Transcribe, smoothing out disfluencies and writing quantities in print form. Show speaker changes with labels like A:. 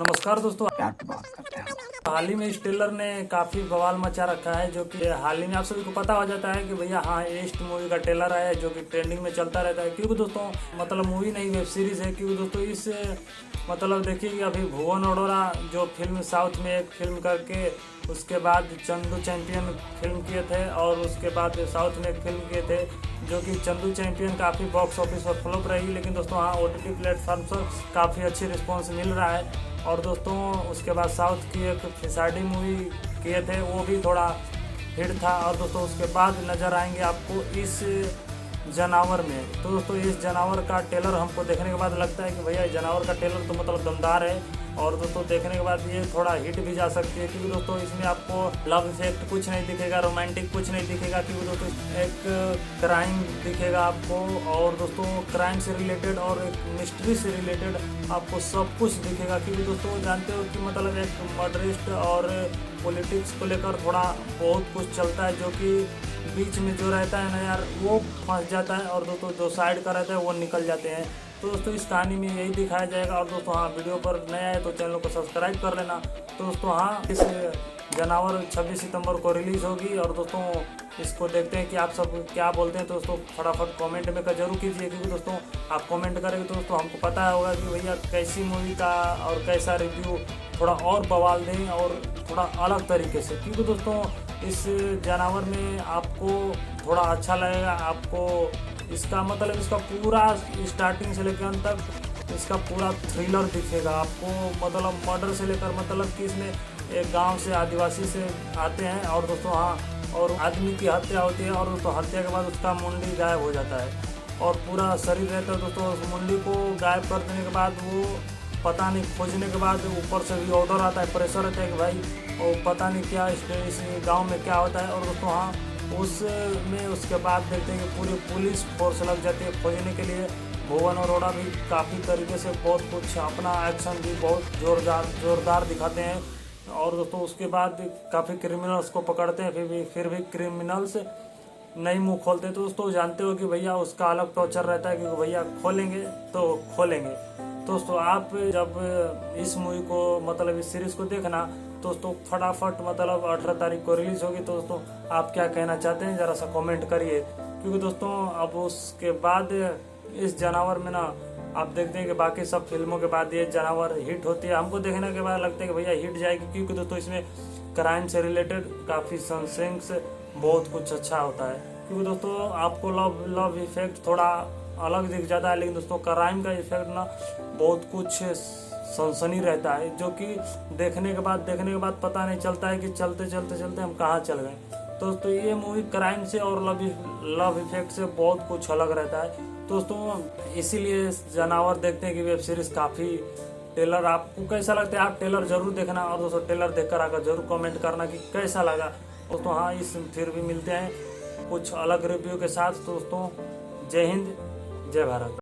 A: नमस्कार दोस्तों।
B: क्या बात करते हैं।
A: हाल ही में इस टेलर ने काफी बवाल मचा रखा है, जो कि हाल ही में आप सभी को पता हो जाता है कि भैया हाँ ईस्ट मूवी का टेलर है, जो कि ट्रेंडिंग में चलता रहता है। क्योंकि दोस्तों मतलब मूवी नहीं वेब सीरीज है। क्योंकि दोस्तों इस मतलब देखिए कि अभी भुवन अरोड़ा जो फिल्म साउथ में एक फिल्म करके उसके बाद चंदू चैंपियन फिल्म किए थे, और उसके बाद साउथ में एक फिल्म किए थे जो कि चंदू चैंपियन काफ़ी बॉक्स ऑफिस पर फ्लॉप रही। लेकिन दोस्तों हाँ OTT प्लेटफॉर्म पर काफ़ी अच्छी रिस्पॉन्स मिल रहा है। और दोस्तों उसके बाद साउथ की एक फिसाडी मूवी किए थे, वो भी थोड़ा हिट था। और दोस्तों उसके बाद नज़र आएंगे आपको इस जानवर में। तो दोस्तों इस जानवर का टेलर हमको देखने के बाद लगता है कि भैया जानवर का टेलर तो मतलब दमदार है। और दोस्तों देखने के बाद ये थोड़ा हिट भी जा सकती है। क्योंकि दोस्तों इसमें आपको लव इफेक्ट कुछ नहीं दिखेगा, रोमांटिक कुछ नहीं दिखेगा। क्योंकि दोस्तों एक क्राइम दिखेगा आपको, और दोस्तों क्राइम से रिलेटेड और एक मिस्ट्री से रिलेटेड आपको सब कुछ दिखेगा। क्योंकि दोस्तों जानते हो कि मतलब एक मर्डरिस्ट और पॉलिटिक्स को लेकर थोड़ा बहुत कुछ चलता है, जो कि बीच में जो रहता है ना यार वो फंस जाता है, और दोस्तों जो साइड का रहता है वो निकल जाते हैं। तो दोस्तों इस कहानी में यही दिखाया जाएगा। और दोस्तों हाँ वीडियो पर नया है तो चैनल को सब्सक्राइब कर लेना। तो दोस्तों हाँ इस जानवर 26 सितंबर को रिलीज़ होगी। और दोस्तों इसको देखते हैं कि आप सब क्या बोलते हैं। तो दोस्तों फटाफट कमेंट में का जरूर कीजिए, क्योंकि दोस्तों आप कमेंट करेंगे तो दोस्तों हमको पता होगा कि भैया कैसी मूवी का और कैसा रिव्यू थोड़ा और बवाल दें और थोड़ा अलग तरीके से। क्योंकि दोस्तों इस जानवर में आपको थोड़ा अच्छा लगेगा। आपको इसका मतलब इसका पूरा स्टार्टिंग से लेकर अंत तक इसका पूरा थ्रिलर दिखेगा आपको। मतलब मर्डर से लेकर मतलब कि इसमें एक गांव से आदिवासी से आते हैं, और दोस्तों हाँ और आदमी की हत्या होती है, और दोस्तों हत्या के बाद उसका मुंडी गायब हो जाता है और पूरा शरीर रहता है। दोस्तों उस मुंडी को गायब कर देने के बाद वो पता नहीं खोजने के बाद ऊपर से भी ऑर्डर आता है, प्रेशर रहता है कि भाई और पता नहीं क्या इस गांव में क्या होता है। और दोस्तों हाँ उसमें उसके बाद देखते हैं कि पूरी पुलिस फोर्स लग जाती है खोजने के लिए। भुवन अरोड़ा भी काफ़ी तरीके से बहुत कुछ अपना एक्शन भी बहुत जोरदार दिखाते हैं। और दोस्तों उसके बाद काफ़ी क्रिमिनल्स को पकड़ते हैं, फिर भी क्रिमिनल्स नहीं मुंह खोलते। तो दोस्तों जानते हो कि भैया उसका अलग टॉर्चर रहता है, क्योंकि भैया खोलेंगे तो खोलेंगे। दोस्तों आप जब इस मूवी को मतलब इस सीरीज को देखना दोस्तों फटाफट मतलब 18 तारीख को रिलीज होगी। तो दोस्तों आप क्या कहना चाहते हैं जरा सा कमेंट करिए। क्योंकि दोस्तों अब उसके बाद इस जानवर में ना आप देखते हैं कि बाकी सब फिल्मों के बाद ये जानवर हिट होती है। हमको देखने के बाद लगता है कि भैया हिट जाएगी, क्योंकि दोस्तों इसमें क्राइम से रिलेटेड काफ़ी सस्पेंस बहुत कुछ अच्छा होता है। क्योंकि दोस्तों आपको लव इफेक्ट थोड़ा अलग दिख जाता है, लेकिन दोस्तों क्राइम का इफेक्ट ना बहुत कुछ सनसनी रहता है, जो कि देखने के बाद पता नहीं चलता है कि चलते चलते हम कहाँ चल गए। दोस्तों ये मूवी क्राइम से और लव इफेक्ट से बहुत कुछ अलग रहता है। दोस्तों इसीलिए जानवर देखते हैं कि वेब सीरीज काफ़ी टेलर आपको कैसा लगता है, आप टेलर जरूर देखना। और दोस्तों टेलर देखकर आकर जरूर कमेंट करना कि कैसा लगा। दोस्तों हाँ इस फिर भी मिलते हैं कुछ अलग रिव्यू के साथ। दोस्तों जय हिंद जय भारत।